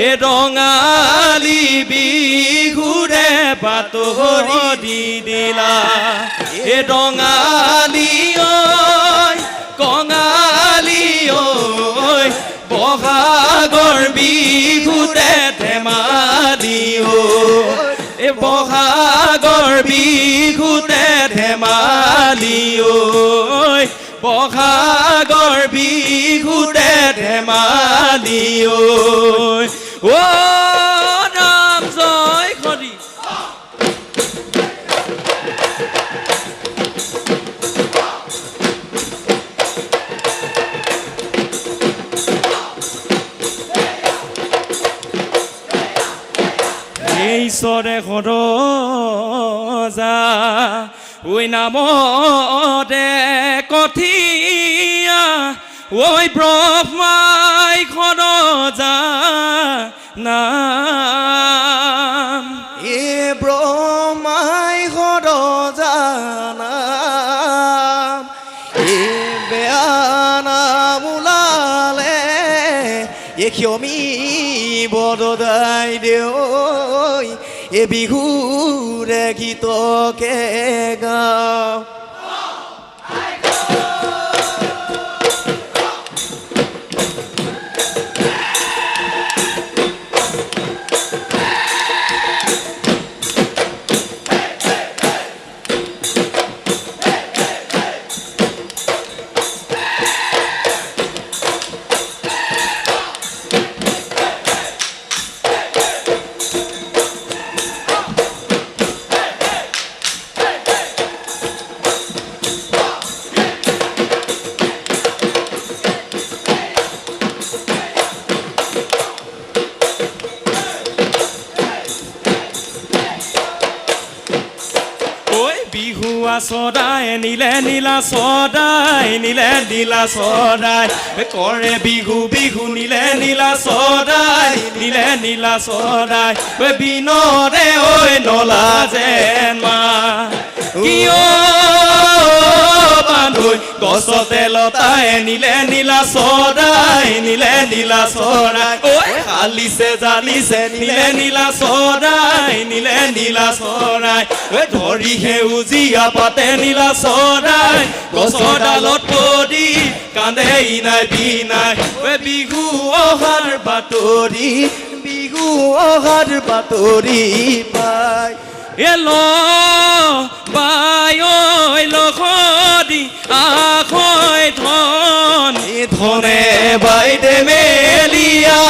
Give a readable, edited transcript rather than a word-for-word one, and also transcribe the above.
এ ৰঙালী বিহুৰে পাতৰি দিলা এ ৰঙালী ঐ কঙালী ঐ বহাগৰ বিহুৰে ধেমালি ঐ এ বহাগৰ বিহুতে ধেমালি ঐ বহাগৰ বিহুতে ধেমালি ঐ ও নাম জয় হৰি ঈশ্বৰে সৰজা ঐ নামতে কঠিয়া ঐ ব্ৰহ্মাই সৰজা নাম এ ব্ৰহ্মাই সৰজা নাম এ বেয়া নাম ওলালে এ ক্ষমি বদদাই দেউ এ বিহুৰে গীতকে গাওঁ সদায় নীলে নীলা সদায় নীলে নীলা সদায় কৰে বিহু বিহু নীলে নীলা সদায় নীলে নীলা সদায় বিনৰে ঐ নলা যেন মা কিয় বান্ধৈ গছতে লতায় নীলে নীলা সদায় নীলে নীলা সদায় ঐ হালিছে জালিছে নীলে নীলা সদায় নীলে নীলা সদায় ধৰি সেউজীয়া পাতে নীলা চৰাই গছৰ ডালত পৰি কান্দে ইনাই বিনাই বিহু অহাৰ বাতৰি বিহু অহাৰ বাতৰি পাই এল বাই লখদি আখৈ ধন ধনে বাইদে মেলিয়া